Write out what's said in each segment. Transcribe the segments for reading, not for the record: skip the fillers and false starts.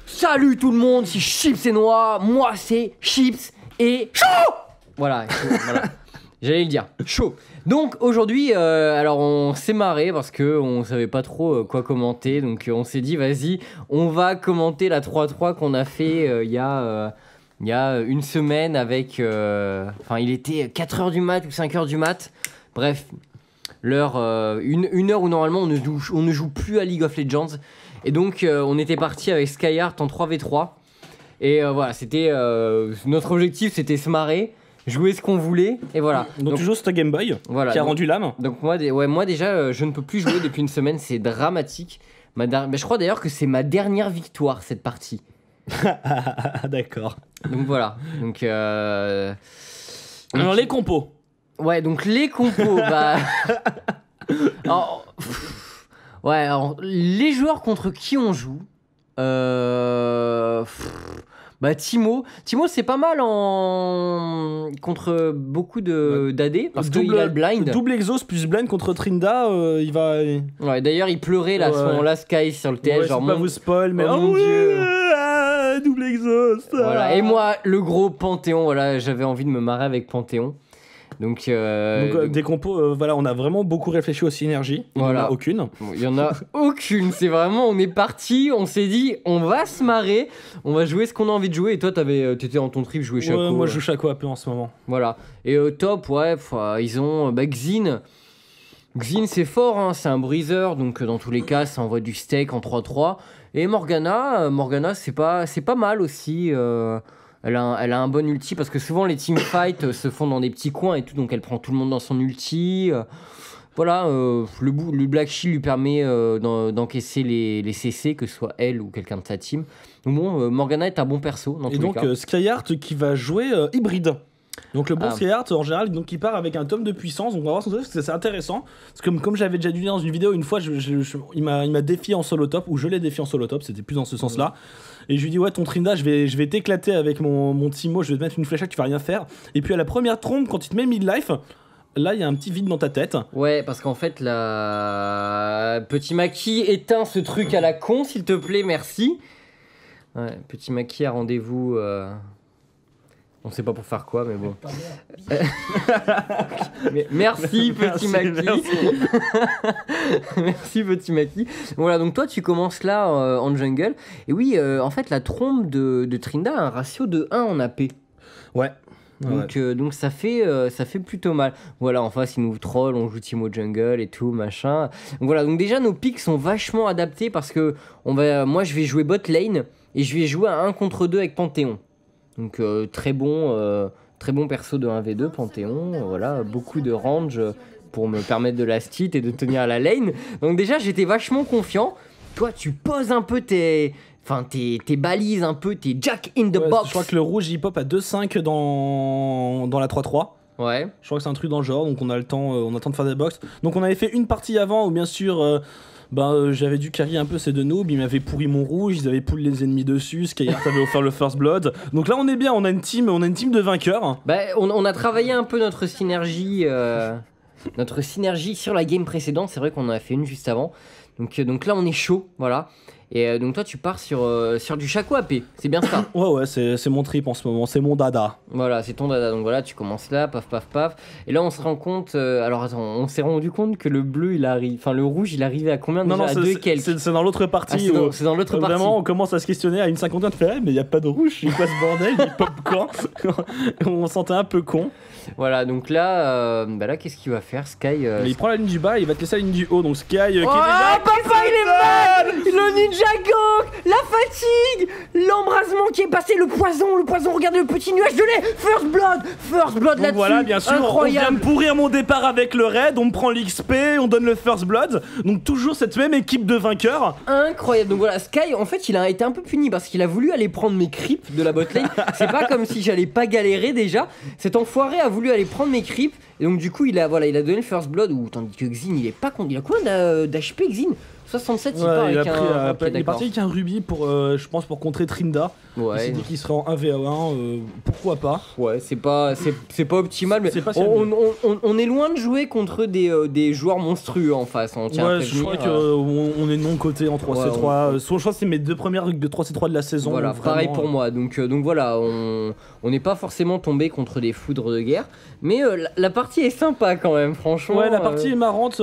Salut tout le monde, c'est Chips et Noah, moi c'est Chips et chaud. Voilà, j'allais le dire, chaud. Donc aujourd'hui, alors on s'est marré parce que on savait pas trop quoi commenter, donc on s'est dit vas-y, on va commenter la 3-3 qu'on a fait il y a une semaine avec, enfin il était 4h du mat ou 5h du mat, bref, l'heure, une heure où normalement on ne joue plus à League of Legends. Et donc on était parti avec Skyheart en 3v3 et voilà, c'était notre objectif, c'était se marrer, jouer ce qu'on voulait et voilà. Donc tu joues sur ta Game Boy, voilà, qui a rendu l'âme. Donc moi déjà je ne peux plus jouer depuis une semaine, c'est dramatique. Mais je crois d'ailleurs que c'est ma dernière victoire cette partie. D'accord. Donc voilà. Donc alors les compos. Ouais, donc les compos bah alors, ouais, alors, les joueurs contre qui on joue, bah Timo c'est pas mal contre beaucoup d'AD parce qu'il a le blind. Double exhaust plus blind contre Trinda, il va. Ouais, d'ailleurs il pleurait là à ce moment-là Sky sur le TL, ouais, genre pas vous spoil, mais oh mon dieu. Double exhaust. Voilà, et moi le gros Panthéon, voilà, j'avais envie de me marrer avec Panthéon. Donc des compos, voilà, on a vraiment beaucoup réfléchi aux synergies. Il n'y en a aucune. Il y en a aucune. C'est vraiment, on est parti, on s'est dit, on va se marrer, on va jouer ce qu'on a envie de jouer. Et toi, t'étais en ton trip, jouer Shaco. Ouais, moi, je joue Shaco un peu en ce moment. Voilà. Et top, ouais, ils ont Xin. Xin, c'est fort, hein, c'est un breezer, donc dans tous les cas, ça envoie du steak en 3-3. Et Morgana, c'est pas mal aussi. Elle a un bon ulti parce que souvent les teamfights se font dans des petits coins et tout, donc elle prend tout le monde dans son ulti. Voilà, le Black Shield lui permet d'encaisser les CC, que ce soit elle ou quelqu'un de sa team. Donc bon, Morgana est un bon perso dans tous les cas. Et donc Skyheart qui va jouer hybride. Donc le bon Skyheart en général, donc il part avec un tome de puissance, donc on va voir son truc, c'est intéressant. Parce que comme j'avais déjà dit dans une vidéo une fois, il m'a défié en solo top, ou je l'ai défié en solo top, c'était plus dans ce sens-là. Et je lui dis ouais, ton Trinda, je vais t'éclater avec mon Timo, je vais te mettre une fléchette, tu vas rien faire. Et puis à la première trompe, quand il te met mid-life, là il y a un petit vide dans ta tête. Ouais, parce qu'en fait Petit Maki, éteins ce truc à la con s'il te plaît, merci. Ouais, Petit Maki a rendez-vous... On sait pas pour faire quoi, mais bon. Merci Petit Maki. Merci Petit Maki. Voilà, donc toi tu commences là en jungle. Et oui, en fait la trompe de Trinda a un ratio de 1 en AP. Ouais. Donc ça fait plutôt mal. Voilà, en face ils nous troll, on joue Timo jungle et tout machin. Donc voilà, donc déjà nos picks sont vachement adaptés parce que moi je vais jouer bot lane et je vais jouer à 1 contre 2 avec Panthéon. Donc très bon perso de 1v2 Panthéon, voilà, beaucoup de range pour me permettre de last hit et de tenir la lane. Donc déjà j'étais vachement confiant. Toi tu poses un peu tes balises, un peu tes jack in the box. Je crois que le rouge il pop à 2-5 dans la 3-3. Ouais. Je crois que c'est un truc dans le genre, donc on a le temps de faire des box. Donc on avait fait une partie avant où bien sûr j'avais dû carry un peu ces deux noobs, ils m'avaient pourri mon rouge, ils avaient pull les ennemis dessus, Skyheart avait offert le first blood. Donc là on est bien, on a une team de vainqueurs. On a travaillé un peu notre synergie sur la game précédente, c'est vrai qu'on en a fait une juste avant. Donc là on est chaud, voilà. Et donc toi tu pars sur du Shaco AP, c'est bien ça. Ouais, c'est mon trip en ce moment, c'est mon dada. Voilà, c'est ton dada, donc voilà, tu commences là, paf paf paf. Et là on se rend compte, on s'est rendu compte que le bleu il arrive, enfin le rouge il arrivait à combien déjà? À 2 et quelques. C'est dans l'autre partie. C'est dans l'autre partie. Vraiment on commence à se questionner à une 51 de faire, mais il n'y a pas de rouge, c'est quoi ce bordel, il pop quand? On se sentait un peu con. Voilà, donc là, qu'est-ce qu'il va faire Sky il prend la ligne du bas, il va te laisser la ligne du haut, donc Sky... papa il est mal. Le ninja gank, la fatigue, l'embrasement qui est passé, le poison, regardez le petit nuage de lait, first blood là-dessus. Voilà, bien sûr, incroyable. On vient de pourrir mon départ avec le raid, on prend l'XP, on donne le first blood, donc toujours cette même équipe de vainqueurs. Incroyable, donc voilà, Sky, en fait, il a été un peu puni parce qu'il a voulu aller prendre mes creeps de la botlane. C'est pas comme si j'allais pas galérer déjà, cet enfoiré a voulu aller prendre mes creeps Et donc du coup il a donné le first blood, tandis que Xin il est pas con. Il a combien d'HP Xin 67, il part il avec il est parti avec un rubis pour, je pense, pour contrer Trinda. Il s'est dit qu'il serait en 1v1, pourquoi pas. Ouais, c'est pas optimal, mais on est loin de jouer contre des joueurs monstrueux en face. On tient à je crois qu'on est non coté en 3C3. Je crois que c'est mes 2 premières de 3C3 de la saison. Voilà, vraiment, pareil pour moi. Donc voilà, on n'est pas forcément tombé contre des foudres de guerre, mais la partie est sympa quand même, franchement. Ouais, la partie est marrante,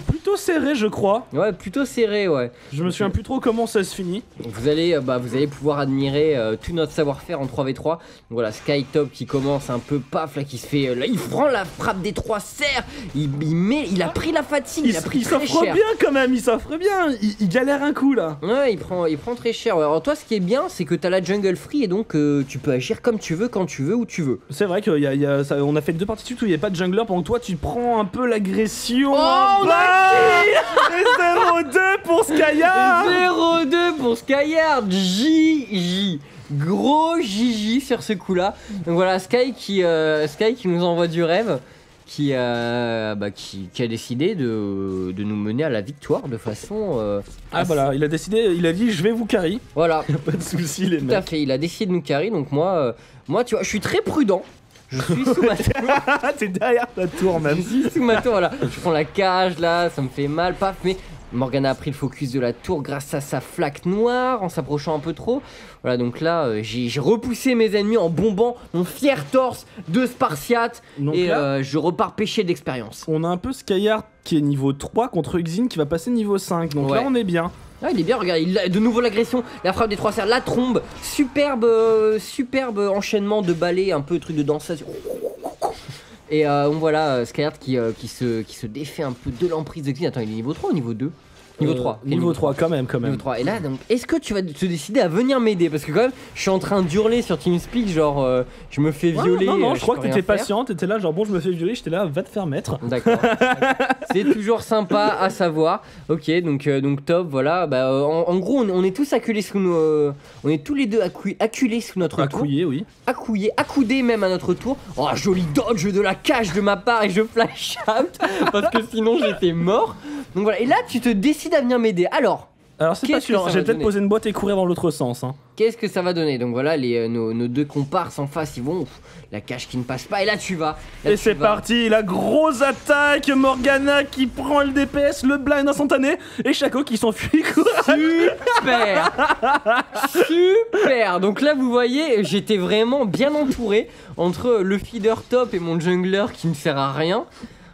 plutôt serrée, je crois. Ouais, plutôt serrée, ouais. Je me souviens plus trop comment ça se finit. Vous allez pouvoir admirer tout notre savoir-faire en 3v3. Donc voilà, Skytop qui commence un peu paf là, qui se fait là, il prend la frappe des 3 serres, il a pris la fatigue, il s'offre bien quand même, il s'offre bien, il galère un coup là. Ouais, il prend très cher. Ouais. Alors toi, ce qui est bien, c'est que t'as la jungle free et donc tu peux agir comme tu veux, quand tu veux, où tu veux. C'est vrai qu'on a fait 2 parties de suite où il n'y avait pas de jungler, pendant que toi tu prends un peu l'agression. Oh, on a kill. Et 0-2 pour Skyard. 0-2 pour Skyard. JJ. Gros JJ sur ce coup là. Donc voilà, Sky qui nous envoie du rêve, qui a décidé de nous mener à la victoire de façon voilà, il a dit je vais vous carry. Voilà. Pas de soucis les mecs. Tout à fait, il a décidé de nous carry, donc moi tu vois, je suis très prudent. Je suis sous ma tour. T'es derrière ta tour même. Je suis sous ma tour, voilà. Je prends la cage là, ça me fait mal, paf, mais Morgana a pris le focus de la tour grâce à sa flaque noire en s'approchant un peu trop. Voilà, donc là j'ai repoussé mes ennemis en bombant mon fier torse de Spartiate. Donc et là, je repars pêcher d'expérience. On a un peu Skyard qui est niveau 3 contre Xin qui va passer niveau 5. Donc là on est bien. Ah, il est bien, regarde, de nouveau l'agression, la frappe des 3 serres, la trombe, superbe enchaînement de balais, un peu truc de danseuse. Et voilà, Skyard qui se défait un peu de l'emprise de Xin. Attends, il est niveau 3 ou niveau 2 ? Niveau 3. Niveau 3 quand même. Niveau 3. Et là, donc, est-ce que tu vas te décider à venir m'aider? Parce que quand même, je suis en train d'hurler sur TeamSpeak, genre, je me fais violer. Non, je crois que t'étais patient, t'étais là, genre, bon, je me fais violer, j'étais là, va te faire mettre. D'accord. C'est toujours sympa à savoir. Ok, donc top, voilà. Bah, en gros, on est tous acculés sous nos... on est tous les deux acculés sous notre tour. Accouillés, oui. Accoudés même à notre tour. Oh, joli dodge de la cage de ma part et je flash out parce que sinon j'étais mort. Donc voilà, et là tu te décides à venir m'aider. Alors c'est pas sûr, j'ai peut-être posé une boîte et courir dans l'autre sens. Hein. Qu'est-ce que ça va donner? Donc voilà, nos deux comparses en face, ils vont... la cage qui ne passe pas, et là tu vas. Et c'est parti, la grosse attaque, Morgana qui prend le DPS, le blind instantané, et Shaco qui s'enfuit. Super. Super. Donc là vous voyez, j'étais vraiment bien entouré entre le feeder top et mon jungler qui ne sert à rien.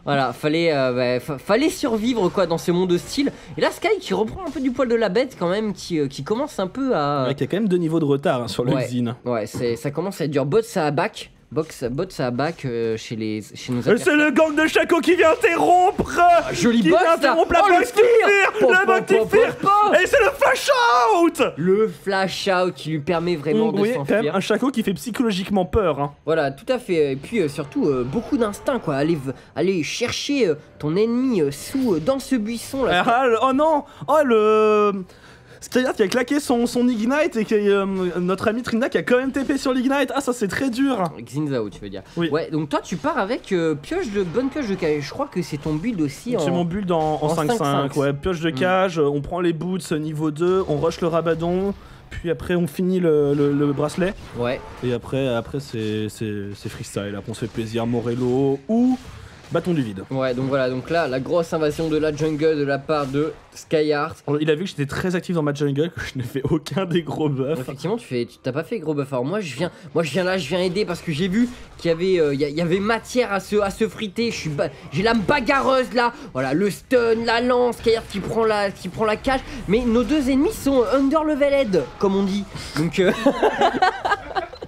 Voilà, fallait survivre quoi dans ce monde hostile. Et là Sky qui reprend un peu du poil de la bête quand même, qui commence un peu à... Ouais, qui a quand même 2 niveaux de retard hein, sur le Xin. Ouais, ça commence à être dur. Bot ça a back. Bot ça a back chez nos adversaires. C'est le gang de Shaco qui vient interrompre. Joli box là. La box qui tire. La box qui tire. Et c'est le flash out. Le flash out qui lui permet vraiment de s'enfuir. Quand même un Shaco qui fait psychologiquement peur hein. Voilà, tout à fait. Et puis surtout beaucoup d'instinct quoi. Aller chercher ton ennemi dans ce buisson là. Oh non. Oh le... C'est-à-dire qu'il a claqué son Ignite et que notre ami Trina qui a quand même TP sur l'Ignite. Ah ça c'est très dur. Xin Zhao tu veux dire. Oui. Ouais, donc toi tu pars avec bonne pioche de cage. Je crois que c'est ton build aussi. C'est mon build en 5-5. Ouais, pioche de cage, on prend les boots niveau 2, on rush le rabadon. Puis après on finit le bracelet. Ouais. Et après c'est freestyle. Après on se fait plaisir, Morello ou bâton du vide. Ouais, donc voilà, donc là, la grosse invasion de la jungle de la part de Skyheart. Il a vu que j'étais très actif dans ma jungle, que je n'ai fait aucun des gros buffs. Effectivement, tu t'as pas fait gros buff. Alors moi, je viens là, je viens aider parce que j'ai vu qu'il y avait matière à se friter. J'ai l'âme bagarreuse là. Voilà, le stun, la lance, Skyheart qui prend la cage. Mais nos deux ennemis sont under leveled, comme on dit. Donc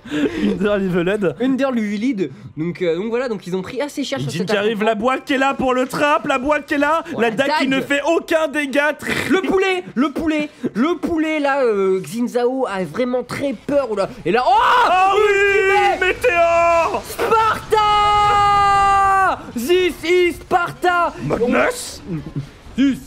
Under leveled. Donc voilà, donc ils ont pris assez cher sur cette attaque. Arrive la boîte qui est là pour le trap, la boîte qui est là, oh, la dague qui ne fait aucun dégât. Le poulet là, Xin Zhao a vraiment très peur là. Et là, oui, Météore Sparta. This is Sparta. Magnus. This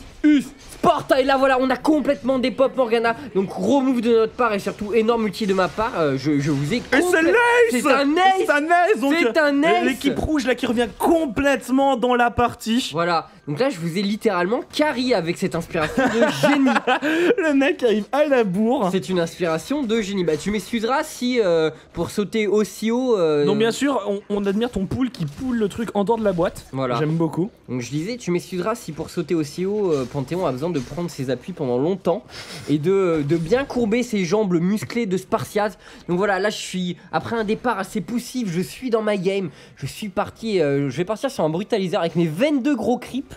Sparta, et là voilà, on a complètement des pop Morgana. Donc gros move de notre part et surtout énorme ulti de ma part. Je vous ai Et c'est l'ace. C'est un ace. C'est un ace. Donc C'est un ace. l'équipe rouge là qui revient complètement dans la partie. Voilà, donc là je vous ai littéralement carry avec cette inspiration de génie. Le mec arrive à la bourre. C'est une inspiration de génie. Bah tu m'excuseras si pour sauter aussi haut. Donc bien sûr, on admire ton pool qui poule le truc en dehors de la boîte. Voilà. J'aime beaucoup. Donc je disais, tu m'excuseras si pour sauter aussi haut, Panthéon a besoin de prendre ses appuis pendant longtemps et de bien courber ses jambes musclées de Spartiate. Donc voilà, là je suis, après un départ assez poussif, je suis dans ma game. Je suis parti, je vais partir sur un brutaliseur avec mes 22 gros creeps.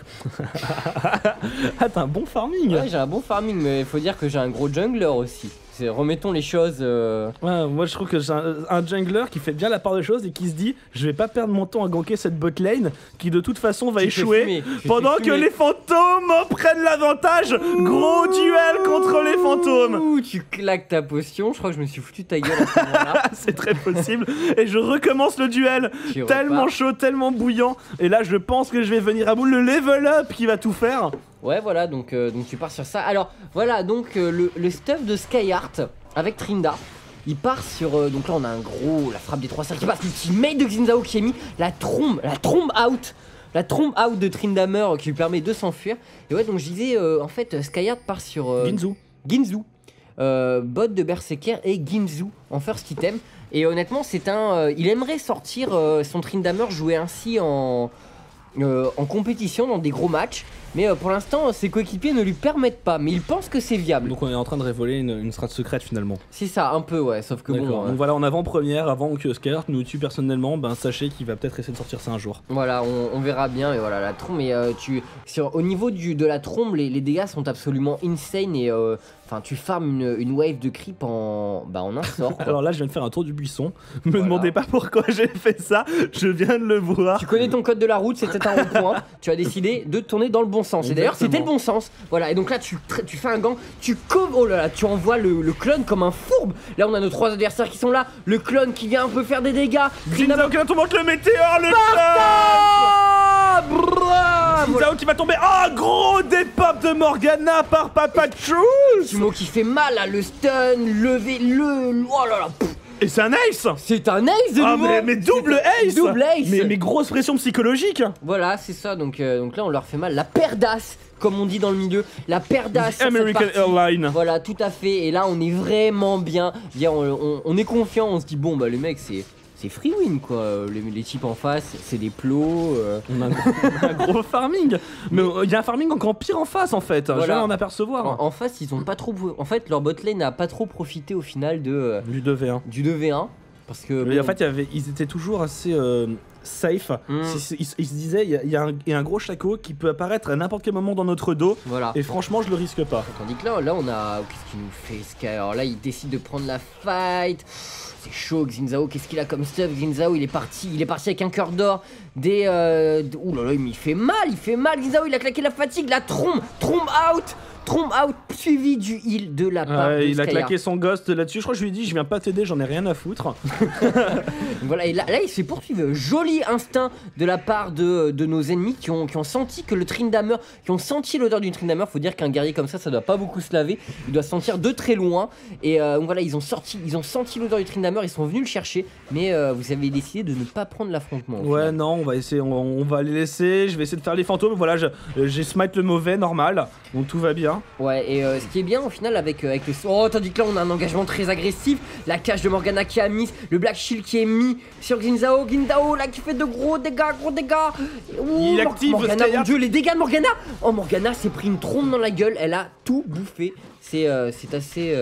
Ah, t'as un bon farming. Ouais, j'ai un bon farming, mais il faut dire que j'ai un gros jungler aussi. Remettons les choses. Ouais, moi je trouve que j'ai un jungler qui fait bien la part des choses et qui se dit je vais pas perdre mon temps à ganker cette bot lane qui de toute façon va échouer pendant que les fantômes prennent l'avantage. Gros duel contre les fantômes. Ouh, tu claques ta potion, je crois que je me suis foutu de ta gueule à ce moment-là. C'est très possible. Et je recommence le duel. Tu Tellement repars. chaud, tellement bouillant. Et là je pense que je vais venir à bout le level up qui va tout faire. Ouais, voilà, donc tu pars sur ça. Alors voilà, donc le stuff de Skyheart avec Trinda, il part sur. Donc là, on a un gros. La frappe des 3 cercles qui passe, l'ultimate de Xin Zhao qui est mis, la trombe out. La trombe out de Tryndamere qui lui permet de s'enfuir. Et ouais, donc je disais, en fait, Skyheart part sur. Ginzu. Bot de Berserker et Ginzu en first item. Et honnêtement, c'est un. Il aimerait sortir son Tryndamere jouer ainsi en compétition dans des gros matchs. Mais pour l'instant, ses coéquipiers ne lui permettent pas. Mais il pense que c'est viable. Donc on est en train de révéler une strat secrète finalement. C'est ça, un peu, ouais. Sauf que bon. Donc voilà, en avant-première, avant que Skyheart nous tue personnellement, ben sachez qu'il va peut-être essayer de sortir ça un jour. Voilà, on verra bien. Et voilà, la trombe. Et au niveau de la trombe, les dégâts sont absolument insane. Et enfin, tu farmes une wave de creep en un sort. Quoi. Alors là, je viens de faire un tour du buisson. Me demandez pas pourquoi j'ai fait ça. Je viens de le voir. Tu connais ton code de la route, c'était un rond-point. Tu as décidé de tourner dans le bon sens. Et d'ailleurs, c'était le bon sens. Voilà, et donc là, tu fais un gant, oh là là, tu envoies le clone comme un fourbe. Là, on a nos 3 adversaires qui sont là. Le clone qui vient un peu faire des dégâts. Xin Zhao qui va tomber entre le météore, le Xin Zhao qui va tomber. Oh, gros dépop de Morgana par Papa Chouz. Timo qui fait mal là, le stun, lever oh là là. Et c'est un ace. C'est un ace de nouveau. Mais double ace. Double ace. Mais grosse pression psychologique. Voilà, c'est ça. Donc là, on leur fait mal. La paire d'as, comme on dit dans le milieu. La paire d'as. American Airlines. Voilà, tout à fait. Et là, on est vraiment bien. On est confiant. On se dit, bon, bah, les mecs, c'est free win quoi, les types en face c'est des plots. On a un gros farming, mais il y a un farming encore pire en face en fait, voilà. Je viens d'en apercevoir. En face ils ont pas trop, en fait leur botlane n'a pas trop profité au final du 2v1 parce que mais en fait ils étaient toujours assez safe. Ils se disaient il y a un gros Shaco qui peut apparaître à n'importe quel moment dans notre dos. Voilà. Et franchement je le risque pas. Tandis que là on a, qu'est-ce qu'il nous fait Sky? Alors là il décide de prendre la fight. C'est chaud, Xin Zhao, qu'est-ce qu'il a comme stuff? Xin Zhao, il est parti avec un cœur d'or. Ouh là là, mais il fait mal, Xin Zhao, il a claqué la fatigue, la trombe out, suivi du heal de la part de il a Skyheart. claqué son ghost là-dessus, je crois que je lui ai dit, je viens pas t'aider, j'en ai rien à foutre. Voilà, et là il se fait poursuivre. Joli instinct de la part de nos ennemis qui ont senti que le Tryndamere, qui ont senti l'odeur du Tryndamere. Faut dire qu'un guerrier comme ça doit pas beaucoup se laver, il doit sentir de très loin. Et voilà, ils ont senti l'odeur du Tryndamere, ils sont venus le chercher, mais vous avez décidé de ne pas prendre l'affrontement. Ouais, non, on va essayer, on va les laisser, je vais essayer de faire les fantômes. Voilà, j'ai smite le mauvais, normal, donc tout va bien. Ouais, et ce qui est bien au final avec le... Oh, tandis que là on a un engagement très agressif. La cage de Morgana qui a mis, le Black Shield qui est mis sur Xin Zhao là qui fait de gros dégâts. Il active Morgana, mon dieu, les dégâts de Morgana. Oh, Morgana s'est pris une trompe dans la gueule, elle a tout bouffé. C'est assez...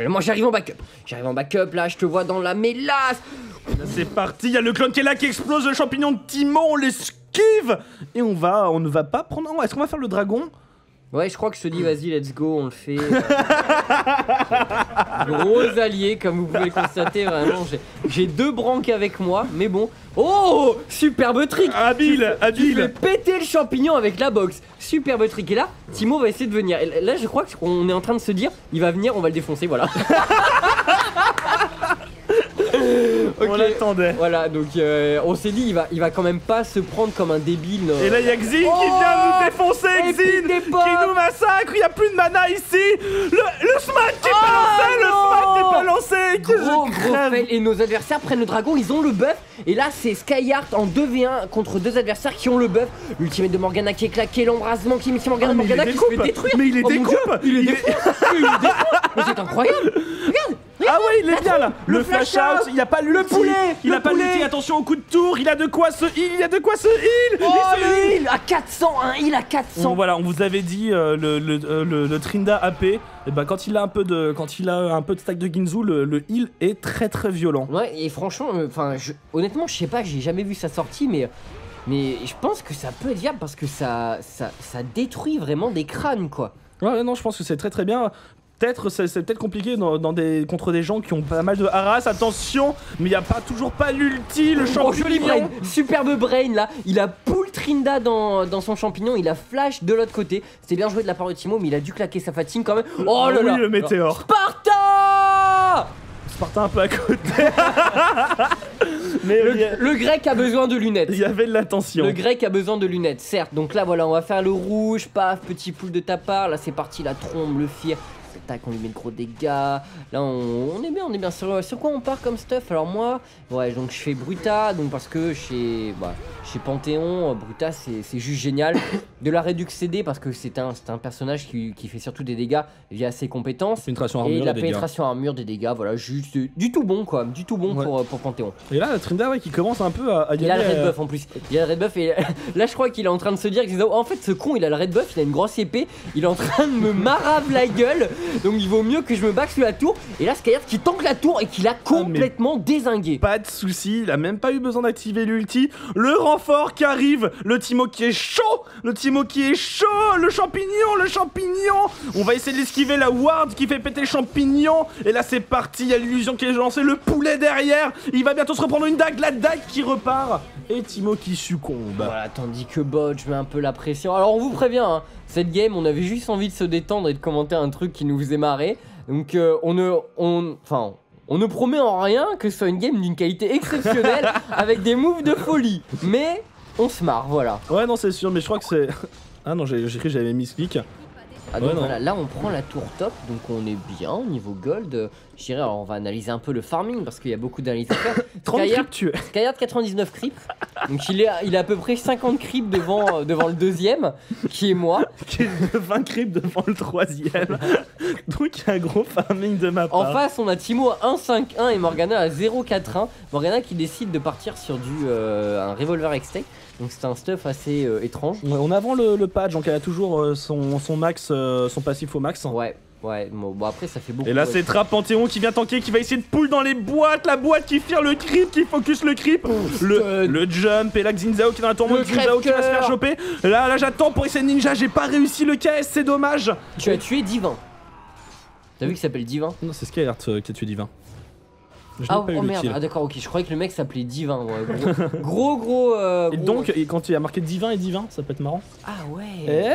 moi j'arrive en backup, là je te vois dans la mélasse. C'est parti, il y a le clone qui est là qui explose le champignon de Timon, on l'esquive. Et on ne va pas prendre... Est-ce qu'on va faire le dragon? Ouais, je crois que je te dis, vas-y, let's go, on le fait. Gros alliés, comme vous pouvez le constater, vraiment. J'ai 2 branques avec moi, mais bon. Oh, superbe trick. Habile. Tu fais péter le champignon avec la box. Superbe trick. Et là, Timo va essayer de venir. Et là, je crois qu'on est en train de se dire, il va venir, on va le défoncer, voilà. Ok. On l'attendait. Voilà, donc on s'est dit, il va quand même pas se prendre comme un débile. Et là, il y a Xin qui vient nous défoncer, Et puis Xin des qui pops. nous massacre. Il y a plus de mana ici. Le smack qui est pas lancé, le smack qui est pas lancé. Que Gros je crève. fail. Et nos adversaires prennent le dragon, ils ont le buff. Et là, c'est Skyheart en 2v1 contre deux adversaires qui ont le buff. L'ultimate de Morgana qui est claqué, l'embrasement qui met sur Morgana. Ah, mais il Morgana les qui se fait découpe. détruire. Mais il les Oh mon découpe. Dieu, il est défoncé. Mais c'est incroyable. Regarde. Ah ouais, il est bien là. Le flash flash out, il a pas l'ulti. Le poulet, Il le a pas poulet. l'ulti. Attention au coup de tour. Il a de quoi se heal. Il a de quoi se heal. Oh, Il se heal. le heal à 400, un heal à 400. Bon, voilà, on vous avait dit le Trinda AP. Et ben quand il a un peu de stack de Ginzu, le heal est très très violent. Ouais, et franchement, honnêtement, je sais pas, j'ai jamais vu sa sortie, mais je pense que ça peut être viable parce que ça détruit vraiment des crânes, quoi. Ouais, non, je pense que c'est très très bien. Peut-être c'est peut-être compliqué contre des gens qui ont pas mal de harass, attention, mais il n'y a toujours pas l'ulti, le Oh, champignon. joli brain, superbe brain là. Il a pull Trinda dans son champignon, il a flash de l'autre côté. C'était bien joué de la part de Timo, mais il a dû claquer sa fatigue quand même. Oh là oui, là, le météore. Sparta. Sparta un peu à côté. Mais Le grec a besoin de lunettes. il y avait de l'attention. Le grec a besoin de lunettes, certes. Donc là, voilà, on va faire le rouge, paf, petit pool de ta part. Là, c'est parti, la trombe, le fear. Tac, on lui met de gros dégâts. Là, on est bien. Sur quoi on part comme stuff? Alors moi, ouais, donc je fais Bruta, donc parce que chez Panthéon, Bruta, c'est juste génial. De la Redux CD, parce que c'est un personnage qui fait surtout des dégâts via ses compétences. Pénétration Et armure, la des dégâts. pénétration armure, des dégâts, voilà, juste du tout bon, quoi. Du tout bon Ouais. pour Panthéon. Et là, Trinda, ouais, qui commence un peu à Il a le red buff en plus. Il a le red buff et là je crois qu'il est en train de se dire que en fait ce con il a le red buff, il a une grosse épée, il est en train de me marave la gueule. Donc il vaut mieux que je me back sur la tour. Et là Skyheart qui tank la tour et qui l'a complètement dézingué. Pas de soucis, il a même pas eu besoin d'activer l'ulti. Le renfort qui arrive, le Timo qui est chaud, le champignon. On va essayer de l'esquiver, la ward qui fait péter le champignon. Et là c'est parti, il y a l'illusion qui est lancée, le poulet derrière. Il va bientôt se reprendre une dague, la dague qui repart. Et Timo qui succombe. Voilà, tandis que Bodge met un peu la pression. Alors on vous prévient, hein, cette game on avait juste envie de se détendre et de commenter un truc qui nous faisait marrer. Donc on ne promet en rien que ce soit une game d'une qualité exceptionnelle avec des moves de folie. Mais on se marre, voilà. Ouais, non, c'est sûr, mais je crois que c'est. Ah non, j'ai cru que j'avais mis clic. Ah donc Ouais, non. voilà, là on prend la tour top, donc on est bien au niveau gold. Je dirais, alors on va analyser un peu le farming parce qu'il y a beaucoup d'analyses à faire. 30 Skyheart, creeps tués. Skyheart 99 creeps, donc il a à peu près 50 creeps devant le deuxième, qui est moi. Qui est 20 creeps devant le troisième. Donc il y a un gros farming de ma part. En face, on a Timo à 1-5-1 et Morgana à 0-4-1. Morgana qui décide de partir sur un revolver extake. Donc c'est un stuff assez étrange. Ouais, on est avant le patch, donc elle a toujours son max, son passif au max. Ouais, bon après ça fait beaucoup. Et là c'est Trap Panthéon qui vient tanker, qui va essayer de pull dans les boîtes, la boîte qui fire le creep, qui focus le creep, le jump, et là Xinzao qui est dans la tourmente, Le Xinzao qui va se faire crève-cœur. choper. Là j'attends pour essayer de ninja, j'ai pas réussi le KS, c'est dommage. Tu as tué Divin. T'as vu qu'il s'appelle Divin? Non, c'est Skyheart qui a tué Divin. Je n'ai Ah pas eu oh le merde, kill. ah d'accord, ok, je croyais que le mec s'appelait Divin. Ouais, gros. Et donc, quand il y a marqué Divin et Divin, ça peut être marrant. Ah ouais.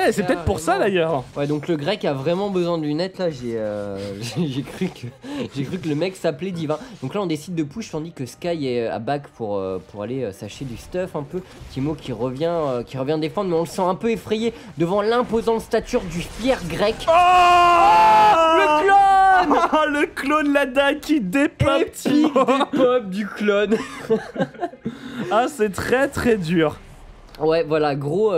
Eh, c'est peut-être pour ça carrément. d'ailleurs. Ouais, donc le grec a vraiment besoin de lunettes là. J'ai cru que le mec s'appelait Divin. Donc là on décide de push tandis que Sky est à back pour aller s'acheter du stuff un peu. Timo qui revient défendre, mais on le sent un peu effrayé devant l'imposante stature du fier grec. Le clone. Oh, le clone, la dague qui dépop Épique Timo. dépop du clone. Ah, c'est très très dur. Ouais, voilà, gros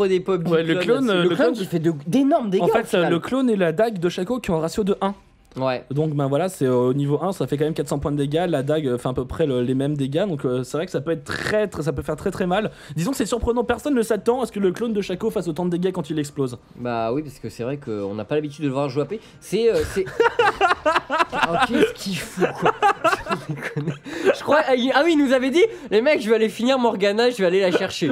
dépop du Ouais, le clone, là-dessus. le Le clone clone qui fait d'énormes dégâts. En au fait, final. le clone et la dague de Shaco qui ont un ratio de 1. Ouais. Donc ben voilà, c'est au niveau 1, ça fait quand même 400 points de dégâts, la dague fait à peu près les mêmes dégâts, donc c'est vrai que ça peut être ça peut faire très très mal. Disons que c'est surprenant, personne ne s'attend à ce que le clone de Shaco fasse autant de dégâts quand il explose. Bah oui, parce que c'est vrai qu'on n'a pas l'habitude de le voir jouer AP. C'est. Oh, qu'est-ce qu'il fout, quoi. Je crois. Ah oui, il nous avait dit, les mecs, je vais aller finir Morgana, je vais aller la chercher.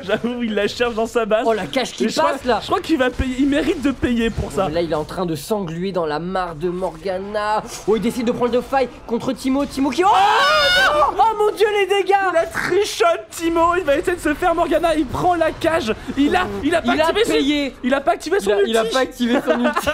J'avoue, il la cherche dans sa base. Oh, la cache qui Et passe là. je crois qu'il va payer, il mérite de payer pour ça. Là, il est en train de s'engluer dans la mare de Morgana. Oh, il décide de prendre le fight contre Timo. Timo qui. Oh non. Oh mon dieu, les dégâts. La trichote Timo, il va essayer de se faire Morgana, il prend la cage, il a pas activé payé. il a pas activé son ulti. Il a pas activé son ulti.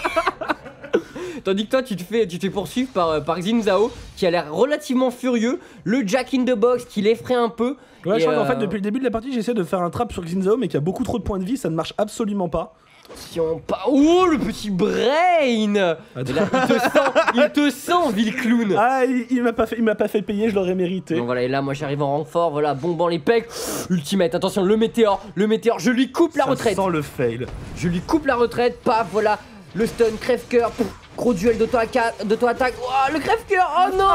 Tandis que toi, tu te fais poursuivre par Xin Zhao, qui a l'air relativement furieux. Le Jack in the Box qui l'effraie un peu. Ouais, je crois qu'en fait, depuis le début de la partie, j'essaie de faire un trap sur Xin Zhao, mais qui a beaucoup trop de points de vie, ça ne marche absolument pas. Attention, pas. Oh, le petit brain! Là, il te sent, ville clown! Ah, il m'a pas fait payer, je l'aurais mérité. Donc voilà, et là, moi j'arrive en renfort, voilà, bombant les pecs. Ultimate, attention, le météore, je lui coupe la retraite. Sans le fail. Je lui coupe la retraite, paf, voilà, le stun, crève-cœur, gros duel d'auto-attaque. Oh, le crève-cœur, oh non!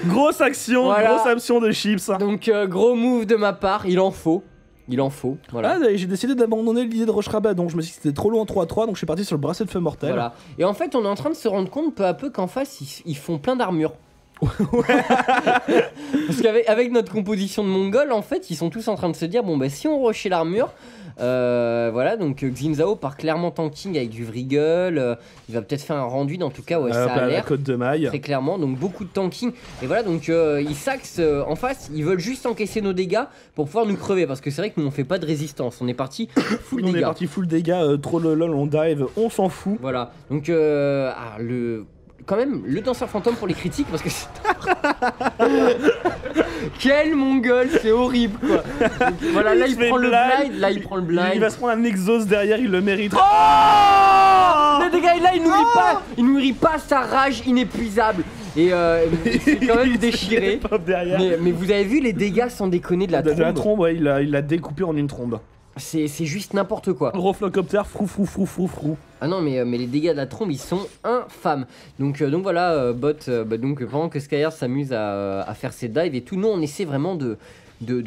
Grosse action, voilà. Grosse action de Chips. Donc, gros move de ma part, il en faut. Voilà. Ah, j'ai décidé d'abandonner l'idée de Rush Rabat, donc je me suis dit que c'était trop loin en 3-3, donc je suis parti sur le bracelet de feu mortel. Voilà. Et en fait, on est en train de se rendre compte peu à peu qu'en face, ils font plein d'armures. Parce qu'avec notre composition de Mongol, en fait, ils sont tous en train de se dire bon, bah si on rushait l'armure. Voilà, donc Xin Zhao part clairement tanking avec du Vriggle, il va peut-être faire un rendu, en tout cas, ouais, ça a l'air. La côte de maille. Très clairement, donc beaucoup de tanking. Et voilà, donc ils s'axent en face, ils veulent juste encaisser nos dégâts pour pouvoir nous crever. Parce que c'est vrai que nous on fait pas de résistance, on est parti full dégâts. On est parti full dégâts, trop le lol, on dive, on s'en fout. Voilà, donc quand même, le danseur fantôme pour les critiques parce que c'est... Quel mongol, c'est horrible quoi. Donc, voilà, là il prend le blind, Il va se prendre un exhaust derrière, il le mérite. Oh, les dégâts, là il nourrit pas sa rage inépuisable. Et c'est quand même déchiré. Mais vous avez vu les dégâts sans déconner de la trombe. De la trombe, ouais, il l'a découpé en une trombe. C'est juste n'importe quoi. Gros flocoptère, frou. Ah non, mais les dégâts de la trombe ils sont infâmes. Donc voilà, donc pendant que Skyheart s'amuse à faire ses dives et tout, nous on essaie vraiment de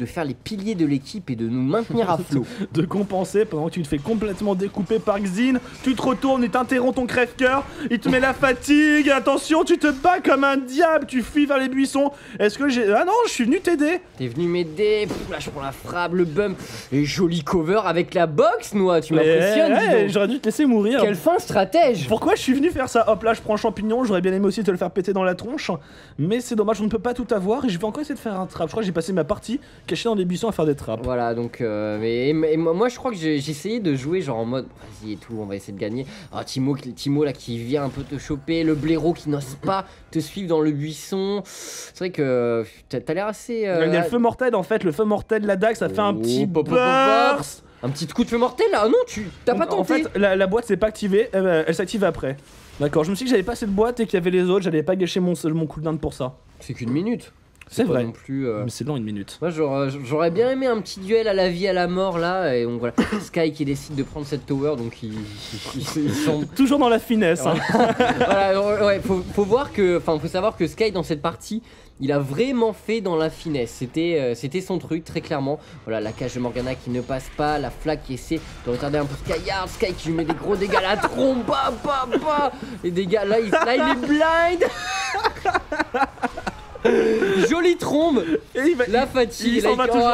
faire les piliers de l'équipe et de nous maintenir à flot. De compenser pendant que tu te fais complètement découper par Xin. Tu te retournes, il t'interrompt ton crève-cœur, il te met la fatigue. Attention, tu te bats comme un diable, tu fuis vers les buissons. Est-ce que j'ai. Ah non, je suis venu t'aider. T'es venu m'aider. Là, je prends la frappe, le bump. Et joli cover avec la box, Noah. Tu m'impressionnes. Ouais, j'aurais dû te laisser mourir. Quel fin stratège. Pourquoi je suis venu faire ça? Hop là, je prends le champignon. J'aurais bien aimé aussi te le faire péter dans la tronche. Mais c'est dommage, on ne peut pas tout avoir. Et je vais encore essayer de faire un trap. Je crois que j'ai passé ma partie caché dans des buissons à faire des trappes. Voilà, donc mais moi je crois que j'ai essayé de jouer genre en mode vas-y et tout, on va essayer de gagner. Ah, Timo là qui vient un peu te choper, le blaireau qui n'ose pas te suivre dans le buisson. C'est vrai que t'as l'air assez. Il y a le feu mortel en fait, le feu mortel, la dague, ça fait un petit burst. Un petit coup de feu mortel là. Ah non, t'as pas tenté. En fait, la boîte s'est pas activée, elle s'active après. D'accord, je me suis dit que j'avais pas cette boîte et qu'il y avait les autres, j'allais pas gâcher mon cooldown pour ça. C'est qu'une minute. C'est vrai. Non plus, mais c'est long, une minute. Moi j'aurais bien aimé un petit duel à la vie à la mort là. Et donc voilà, Sky qui décide de prendre cette tower, donc ils sont toujours dans la finesse. Hein. Voilà, ouais, faut savoir que Sky dans cette partie, il a vraiment fait dans la finesse. C'était son truc très clairement. Voilà, la cage de Morgana qui ne passe pas, la flaque qui essaie de retarder un peu Skyheart, Sky qui lui met des gros dégâts à la trompe, les dégâts là il est blind. Jolie trombe. La fatigue,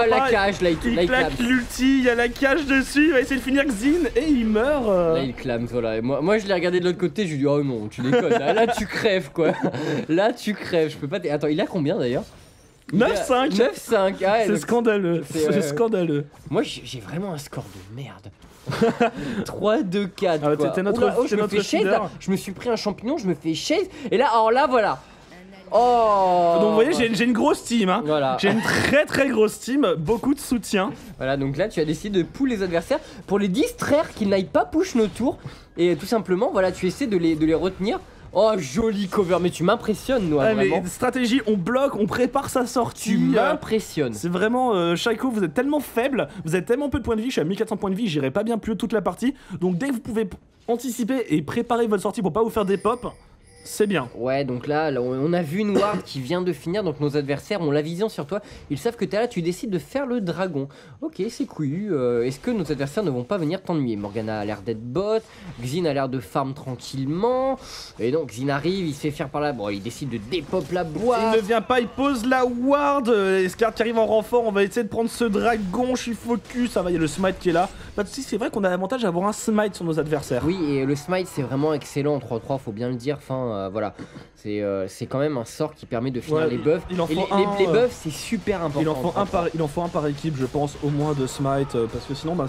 la cage, il claque l'ulti, il y a la cage dessus, il va essayer de finir Xin et il meurt. Là il clame, voilà. Et moi je l'ai regardé de l'autre côté, je lui ai dit oh non, tu déconnes, là tu crèves quoi. Là tu crèves, je peux pas. Attends, il a combien d'ailleurs? 9-5. 9-5, ah ouais, c'est scandaleux. C'est scandaleux. Moi j'ai vraiment un score de merde. 3-2-4. Ah, t'es notre feeder. Je me suis pris un champignon, je me fais chase. Et là, alors là voilà. Oh. Donc vous voyez, j'ai une grosse team, hein. Voilà. J'ai une très grosse team, beaucoup de soutien. Voilà, donc là tu as décidé de pull les adversaires pour les distraire qu'ils n'aillent pas push nos tours. Et tout simplement, voilà, tu essaies de les retenir. Oh, joli cover, mais tu m'impressionnes, Noah, ouais, vraiment. Mais stratégie, on bloque, on prépare sa sortie. Tu m'impressionnes. C'est vraiment, Shaiko, vous êtes tellement faible, vous avez tellement peu de points de vie, je suis à 1400 points de vie, j'irai pas bien plus haut toute la partie. Donc dès que vous pouvez anticiper et préparer votre sortie pour pas vous faire des pops, c'est bien. Ouais, donc là, on a vu une ward qui vient de finir, donc nos adversaires ont la vision sur toi. Ils savent que t'es là, tu décides de faire le dragon. Ok, c'est couillu. Est-ce que nos adversaires ne vont pas venir t'ennuyer? Morgana a l'air d'être bot, Xin a l'air de farm tranquillement. Et donc Xin arrive, il se fait faire par là. Bon, il décide de dépop la boîte. Il ne vient pas, il pose la ward. Escart qui arrive en renfort, on va essayer de prendre ce dragon. Je suis focus, ça va, il y a le smite qui est là. Pas de soucis, c'est vrai qu'on a l'avantage d'avoir un smite sur nos adversaires. Oui, et le smite c'est vraiment excellent en 3-3, faut bien le dire. Enfin, voilà, c'est quand même un sort qui permet de finir les buffs. Il en et faut les buffs c'est super important. Il en faut un par équipe, je pense, au moins de smite, parce que sinon, bah,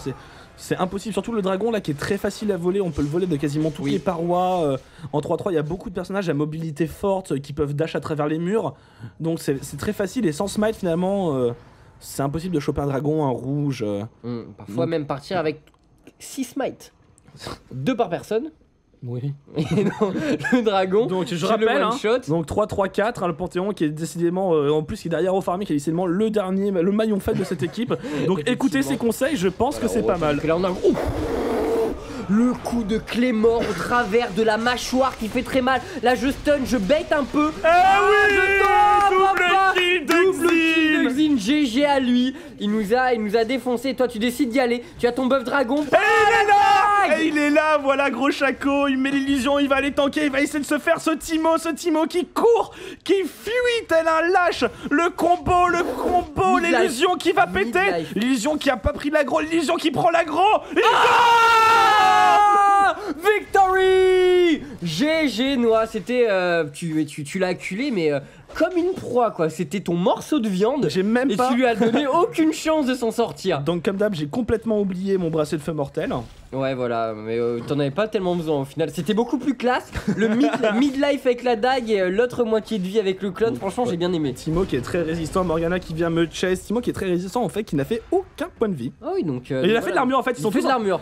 c'est impossible. Surtout le dragon là qui est très facile à voler, on peut le voler de quasiment toutes les parois. En 3-3, il y a beaucoup de personnages à mobilité forte qui peuvent dash à travers les murs. Donc c'est très facile et sans smite finalement, c'est impossible de choper un dragon, un rouge. Parfois même partir avec 6 smites. 2 par personne. Oui. Et non, le dragon. Donc je rappelle, le one shot. Donc 3-3-4, le Panthéon qui est décidément, en plus qui est derrière au farming, qui est décidément le dernier, le maillon faible de cette équipe. Donc écoutez ses conseils, je pense que c'est pas mal. Là on a le coup de Clément au travers de la mâchoire qui fait très mal. Là je stun, je bait un peu. Double kill de Xin, GG à lui. Il nous a défoncé. Toi tu décides d'y aller. Tu as ton buff dragon. Et il est là, voilà, gros Shaco, il met l'illusion, il va aller tanker, il va essayer de se faire ce Timo qui court, qui fuit tel un lâche. Le combo, l'illusion qui va péter, l'illusion qui a pas pris l'aggro, l'illusion qui prend l'aggro. Victory! GG Noah, c'était tu l'as acculé mais comme une proie quoi, c'était ton morceau de viande. J'ai même et pas. tu lui as donné aucune chance de s'en sortir. Donc comme d'hab, j'ai complètement oublié mon bracelet de feu mortel. Ouais voilà, mais t'en avais pas tellement besoin au final. C'était beaucoup plus classe. Le midlife avec la dague et l'autre moitié de vie avec le clone, franchement j'ai bien aimé. Timo qui est très résistant, Morgana qui vient me chase, Timo qui est très résistant en fait, qui n'a fait aucun point de vie. Ah oui donc. Il a fait de l'armure en fait, ils sont fait tous de l'armure.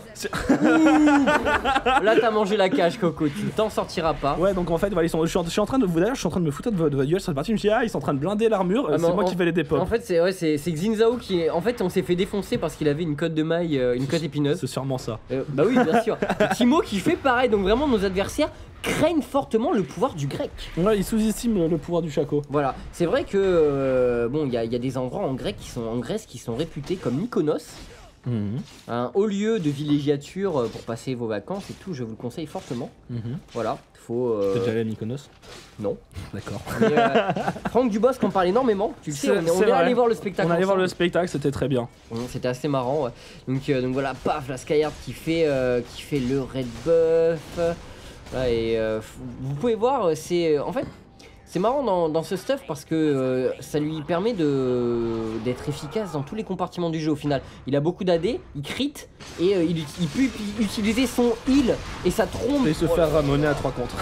Là t'as mangé la cage Coco, tu t'en sortiras pas. Ouais donc en fait voilà, je suis en train de me foutre de votre gueule sur cette partie, je me suis dit ils sont en train de blinder l'armure, c'est moi qui vais les dépop. En fait c'est Xinzao qui est. En fait on s'est fait défoncer parce qu'il avait une cote de maille, une cote épineuse. C'est sûrement ça. Bah oui bien sûr. Timo qui fait pareil, donc vraiment nos adversaires craignent fortement le pouvoir du grec. Ouais, ils sous-estiment le pouvoir du Shaco. Voilà, c'est vrai que bon, il y a des endroits en Grèce qui sont réputés comme Mykonos. Un haut lieu de villégiature pour passer vos vacances et tout, je vous le conseille fortement. Voilà, faut. T'es déjà allé à Mykonos? Non. D'accord. Franck Dubosc en parle énormément, tu le sais, on est allé voir le spectacle. On est allé voir le spectacle, c'était très bien. C'était assez marrant. Ouais. Donc voilà, paf, la Skyheart qui fait le red buff. Là, et vous pouvez voir, en fait. C'est marrant dans ce stuff parce que ça lui permet d'être efficace dans tous les compartiments du jeu au final. Il a beaucoup d'AD, il crit et il peut utiliser son heal et sa trompe. Et se faire ramoner à 3 contre.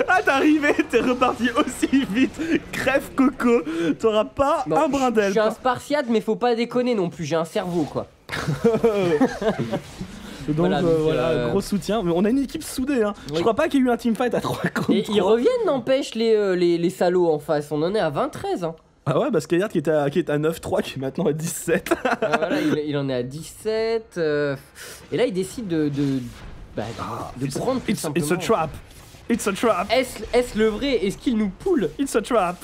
Ah t'es arrivé, t'es reparti aussi vite. Crève Coco, t'auras pas un brin d'aile. Je suis un Spartiate mais faut pas déconner non plus, j'ai un cerveau quoi. Donc voilà, gros soutien. Mais on a une équipe soudée, hein. Oui. Je crois pas qu'il y ait eu un teamfight à 3 contre 3. Et ils reviennent, n'empêche, les salauds en face. On en est à 20-13. Hein. Ah ouais, parce Skyheart qui est à 9-3, qui est maintenant à 17. Voilà, il en est à 17. Et là, il décide de prendre tout simplement. It's a trap. It's a trap. Est-ce le vrai? Est-ce qu'il nous poule? It's a trap.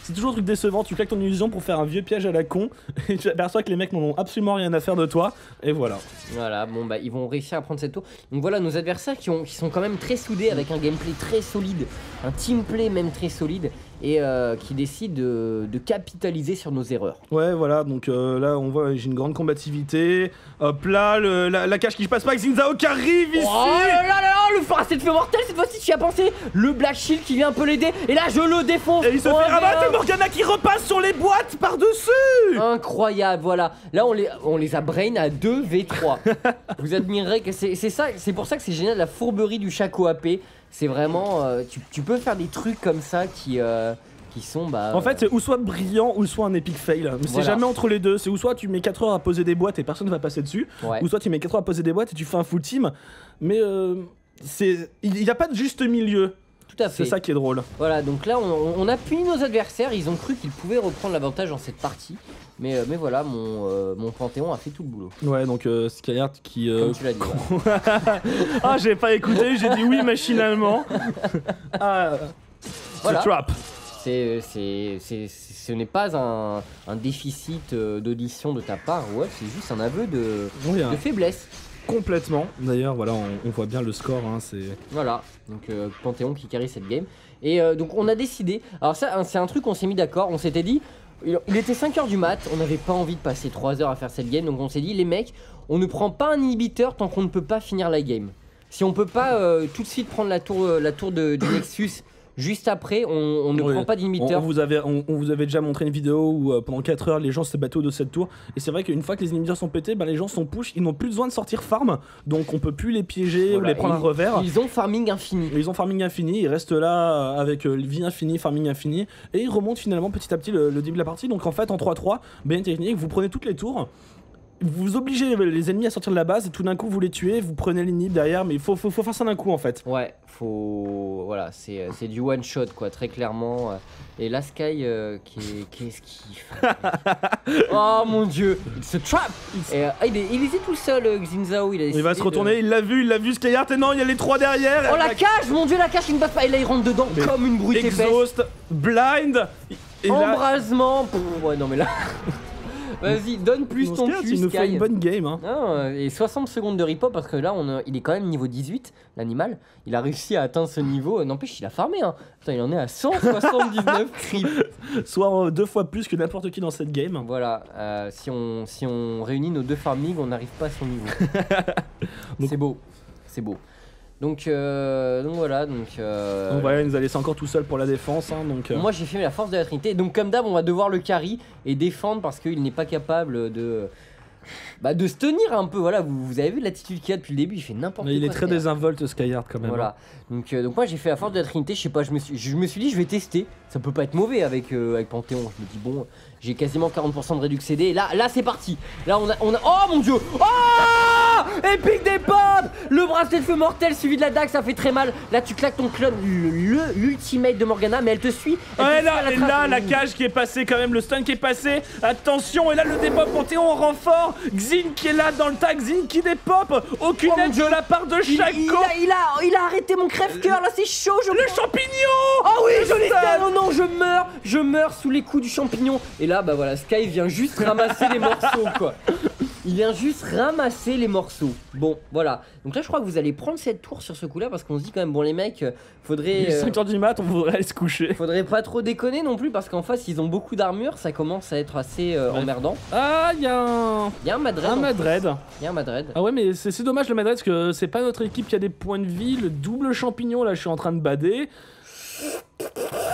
C'est toujours un truc décevant, tu claques ton illusion pour faire un vieux piège à la con et tu t'aperçois que les mecs n'en ont absolument rien à faire de toi et voilà. Voilà, bon bah ils vont réussir à prendre cette tour. Donc voilà nos adversaires qui sont quand même très soudés avec un gameplay très solide, un teamplay même très solide et qui décident de capitaliser sur nos erreurs. Ouais voilà, donc là on voit j'ai une grande combativité. Hop là, la cage qui passe pas avec Xinzao qui arrive ici. Oh là là, le farce de feu mortel cette fois-ci tu y as pensé. Le Black Shield qui vient un peu l'aider et là je le défonce. Et il se fait rabattre et Morgana qui repasse sur les boîtes par-dessus. Incroyable, voilà. Là on les a brain à 2v3. Vous admirerez que c'est ça, c'est pour ça que c'est génial la fourberie du Shaco AP. C'est vraiment tu peux faire des trucs comme ça qui sont en fait c'est ou soit brillant ou soit un epic fail. Mais voilà. C'est jamais entre les deux, c'est ou soit tu mets 4 heures à poser des boîtes et personne va passer dessus, ou soit tu mets 4 heures à poser des boîtes et tu fais un full team. Mais il n'y a pas de juste milieu. Tout à fait. C'est ça qui est drôle. Voilà, donc là on a puni nos adversaires, ils ont cru qu'ils pouvaient reprendre l'avantage dans cette partie. Mais voilà, mon Panthéon a fait tout le boulot. Ouais, donc Skyheart qui... Comme tu l'as dit. Ouais. Ah, j'ai pas écouté, j'ai dit oui machinalement. Voilà. Trap. Ce n'est pas un déficit d'audition de ta part, ouais, c'est juste un aveu de faiblesse. Complètement. D'ailleurs, voilà, on voit bien le score. Hein, voilà, donc Panthéon qui carry cette game. Et donc on a décidé, alors ça c'est un truc on s'est mis d'accord, on s'était dit, Il était 5h du mat, on n'avait pas envie de passer 3 heures à faire cette game, donc on s'est dit les mecs, on ne prend pas un inhibiteur tant qu'on ne peut pas finir la game. Si on peut pas tout de suite prendre la tour du Nexus juste après, on ne prend pas d'inhibiteur. On vous avait déjà montré une vidéo où pendant 4 heures les gens se battaient de cette tour. Et c'est vrai qu'une fois que les inhibiteurs sont pétés, les gens sont push, ils n'ont plus besoin de sortir farm. Donc on peut plus les piéger ou les prendre à revers. Ils ont farming infini. Ils ont farming infini, ils restent là avec vie infinie, farming infini. Et ils remontent finalement petit à petit le début de la partie. Donc en fait en 3-3, bien technique, vous prenez toutes les tours. Vous obligez les ennemis à sortir de la base et tout d'un coup vous les tuez, vous prenez l'inhib derrière, mais il faut faire ça d'un coup en fait. Ouais, voilà, c'est du one shot quoi, très clairement. Et là Sky, qu'est-ce qu'il fait? Oh mon dieu, c'est trap. Il était tout seul, Xin-Zhao, il va se retourner, il l'a vu Skyheart et non, il y a les 3 derrière. Oh la cage, mon dieu la cage, il ne passe pas, et là il rentre dedans comme une brute épaisse. Exhaust, blind, et embrasement. Ouais non mais là. Vas-y, donne plus ton cul, il nous fait une bonne game. Hein. Non, et 60 secondes de repo parce que là, il est quand même niveau 18, l'animal. Il a réussi à atteindre ce niveau. N'empêche, il a farmé. Hein. Putain, il en est à 179 creep. Soit 2 fois plus que n'importe qui dans cette game. Voilà, si on réunit nos 2 farming, on n'arrive pas à son niveau. C'est beau, c'est beau. Donc voilà, donc voilà, il nous a laissé encore tout seul pour la défense. Hein, Moi j'ai fait la force de la Trinité, donc comme d'hab on va devoir le carry et défendre parce qu'il n'est pas capable de se tenir un peu. Voilà, vous avez vu l'attitude qu'il a depuis le début, il fait n'importe quoi. Il est très désinvolte Skyheart quand même. Voilà, donc moi j'ai fait la force de la Trinité, je sais pas, je me suis dit je vais tester, ça peut pas être mauvais avec Panthéon. Je me dis bon, j'ai quasiment 40% de réduc CD, et là c'est parti. Là on a oh mon dieu, oh épique des pop, le bracelet de feu mortel suivi de la dague, ça fait très mal. Là tu claques ton clone, l'ultimate de Morgana, mais elle te suit. Là la cage qui est passée quand même, le stun qui est passé, attention, et là le dépop Panthéon en renfort, Xin qui est là dans le tag, Xin qui dépop, aucune aide de la part de Shaco. Il a arrêté mon crève-cœur, là c'est chaud. Le champignon. Oh oui, je l'ai fait. Oh non, je meurs sous les coups du champignon. Et là bah voilà, Sky vient juste ramasser les morceaux quoi. Il vient juste ramasser les morceaux. Bon, voilà. Donc là, je crois que vous allez prendre cette tour sur ce coup-là parce qu'on se dit quand même, bon, les mecs, faudrait. 5h du mat, on voudrait aller se coucher. Faudrait pas trop déconner non plus parce qu'en face, ils ont beaucoup d'armure. Ça commence à être assez emmerdant. Ah, il y a un Madred. Il y a un Madred. Ah ouais, mais c'est dommage le Madred parce que c'est pas notre équipe qui a des points de vie. Le double champignon, là, je suis en train de bader.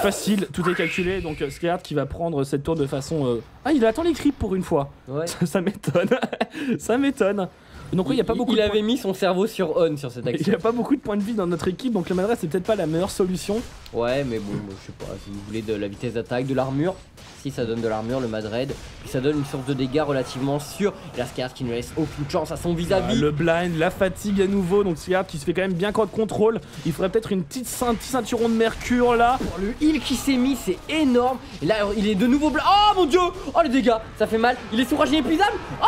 Facile, tout est calculé, donc Skyheart qui va prendre cette tour de façon... Ah, il attend les creeps pour une fois. Ouais. Ça m'étonne. Ça m'étonne. Donc oui, il y a pas beaucoup. Il avait mis son cerveau sur on sur cette action. Il y a pas beaucoup de points de vie dans notre équipe, donc le Madred c'est peut-être pas la meilleure solution. Ouais, mais bon, je sais pas, si vous voulez de la vitesse d'attaque, de l'armure, si ça donne de l'armure, le Madred, puis ça donne une source de dégâts relativement sûre. Et la Skyheart qui ne laisse aucune chance à son vis-à-vis. Le blind, la fatigue à nouveau, donc Skyheart qui se fait quand même bien contrôle. Il faudrait peut-être une petite ceinturon de mercure là. Oh, le heal qui s'est mis, c'est énorme. Et là, il est de nouveau blind. Oh mon dieu! Oh les dégâts, ça fait mal. Il est sous rage inépuisable. Oh!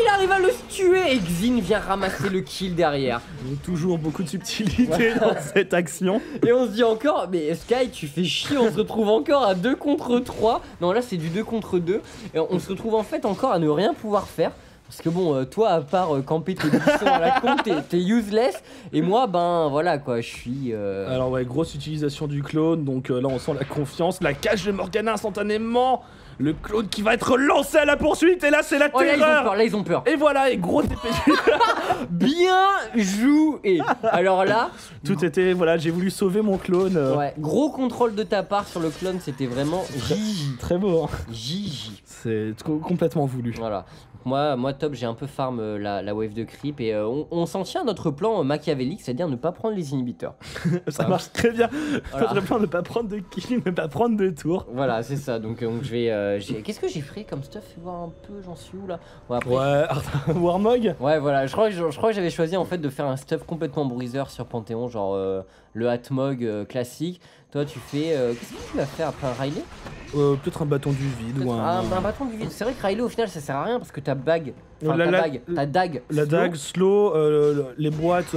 Il arrive à le tuer et Xin vient ramasser le kill derrière. Toujours beaucoup de subtilité dans cette action. Et on se dit encore, mais Sky, tu fais chier, on se retrouve encore à 2 contre 3. Non, là c'est du 2 contre 2. Et on se retrouve en fait encore à ne rien pouvoir faire. Parce que bon, toi, à part camper tes buissons à la con, t'es useless. Et moi, ben voilà quoi, je suis. Alors, ouais, grosse utilisation du clone. Donc là, on sent la confiance. La cage de Morgana instantanément. Le clone qui va être lancé à la poursuite. Et là, c'est la terreur. Là, ils ont peur. Et voilà, et gros TP. Bien joué. Alors là. Tout était. Voilà, j'ai voulu sauver mon clone. Ouais, gros contrôle de ta part sur le clone. C'était vraiment Gigi. Très beau, hein. Gigi. C'est complètement voulu. Voilà. Moi top, j'ai un peu farm la wave de creep et on s'en tient à notre plan machiavélique, c'est-à-dire ne pas prendre les inhibiteurs. Ça marche très bien. Voilà. Notre plan, ne pas prendre de kill, ne pas prendre de tour. Voilà, c'est ça. Donc je vais. Qu'est-ce que j'ai fait comme stuff? Fais voir un peu, j'en suis où là? Après, Warmog. Ouais, voilà. Je crois que j'avais choisi en fait de faire un stuff complètement bruiseur sur Panthéon, genre le Hatmog classique. Toi, tu fais. Qu'est-ce que tu vas faire après un Riley? Peut-être un bâton du vide ou un bâton du vide. C'est vrai que Riley au final ça sert à rien parce que ta bague. Enfin, ta dague. La dague, slow, les boîtes.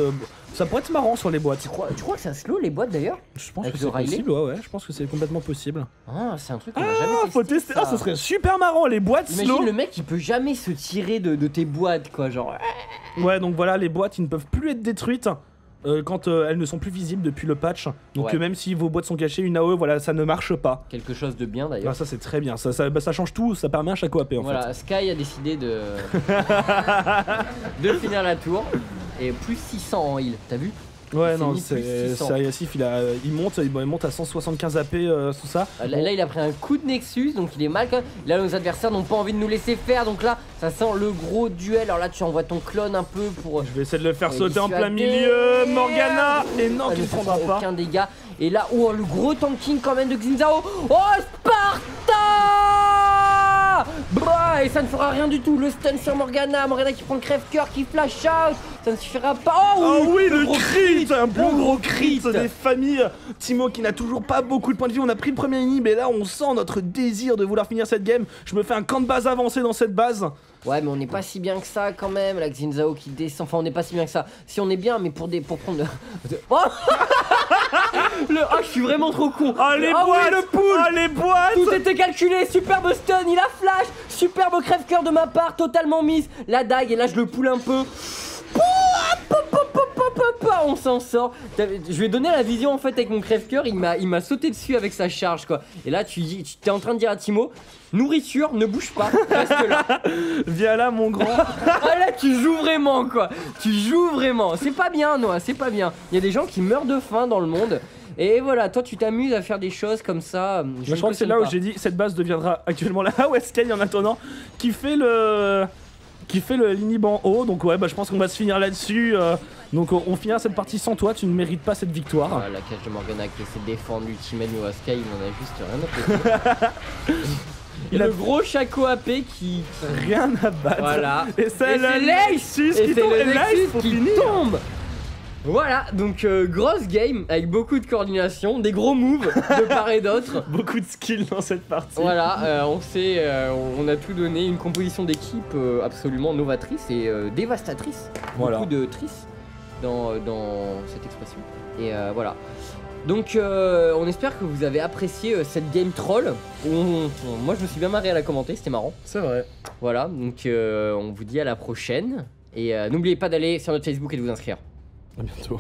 Ça pourrait être marrant sur les boîtes. Tu crois que ça slow les boîtes d'ailleurs? Je pense que c'est possible, ouais, je pense que c'est complètement possible. Ah, c'est un truc qu'on a jamais testé. Faut tester. Ah, ça serait super marrant, les boîtes slow. Imagine le mec il peut jamais se tirer de tes boîtes quoi, genre. Ouais, donc voilà, les boîtes ils ne peuvent plus être détruites. quand elles ne sont plus visibles depuis le patch. Donc Ouais. même si vos boîtes sont cachées, une AOE, voilà, ça ne marche pas. Quelque chose de bien d'ailleurs. Ah, ça c'est très bien, ça change tout, ça permet un chaque OAP en Voilà, Sky a décidé de de finir la tour et plus 600 en heal, t'as vu? fait. Ouais, Il s'est non, mis plus c'est 600. Yassif, il monte à 175 AP, tout ça. Là, il a pris un coup de Nexus, donc il est mal quand même. Là, nos adversaires n'ont pas envie de nous laisser faire, donc là, ça sent le gros duel. Alors là, tu envoies ton clone un peu pour. Je vais essayer de le faire Ouais, sauter en plein dissuader. milieu, Morgana. Et non, Elle tu ne ne prendras prend pas. aucun dégât. Et là, oh, le gros tanking quand même de Xinzao. Oh, Sparta! Bah, et ça ne fera rien du tout. Le stun sur Morgana. Morgana qui prend le crève-cœur, qui flash out. Ça ne suffira pas. Oh oui, le gros crit, un bon le gros crit des familles. Timo qui n'a toujours pas beaucoup de points de vie. On a pris le premier inhib et là on sent notre désir de vouloir finir cette game. Je me fais un camp de base avancé dans cette base. Ouais, mais on n'est pas si bien que ça quand même. La Xinzao qui descend. Enfin, on n'est pas si bien que ça. Si on est bien, mais pour prendre Oh je suis vraiment trop con. Ah les Ah oui, boîtes, le pool. ah les boîtes. Tout était calculé, superbe stun, il a flash, superbe crève-cœur de ma part, totalement mise, la dague, et là je le poule un peu. On s'en sort. Je lui ai donné la vision en fait avec mon crève-cœur, il m'a sauté dessus avec sa charge quoi. Et là tu t'es en train de dire à Timo, nourriture, ne bouge pas, reste là. Viens là mon grand. Ah là tu joues vraiment quoi, tu joues vraiment. C'est pas bien Noah, c'est pas bien. Il y a des gens qui meurent de faim dans le monde. Et voilà, toi tu t'amuses à faire des choses comme ça. Je crois que c'est là où j'ai dit cette base deviendra actuellement là. Ah ouais, Sky en attendant qui fait le l'inhib en haut. Donc ouais, bah je pense qu'on va se finir là-dessus. Donc on finira cette partie sans toi, tu ne mérites pas cette victoire. Ah, la cage de Morgana qui essaie de défendre l'ultimate Noah Sky, il en a juste rien à péter. Il a le gros Chaco AP qui. Rien à battre. Voilà. Et c'est le Nexus Nexus qui tombe. le Et là, il Nexus faut qui finir. tombe. Voilà, donc grosse game avec beaucoup de coordination, des gros moves de part et d'autre. Beaucoup de skill dans cette partie. Voilà, on a tout donné, une composition d'équipe absolument novatrice et dévastatrice. Voilà. Beaucoup de trice dans cette expression. Et voilà. Donc on espère que vous avez apprécié cette game troll. Moi je me suis bien marré à la commenter, c'était marrant. C'est vrai. Voilà, donc on vous dit à la prochaine. Et n'oubliez pas d'aller sur notre Facebook et de vous inscrire. À bientôt.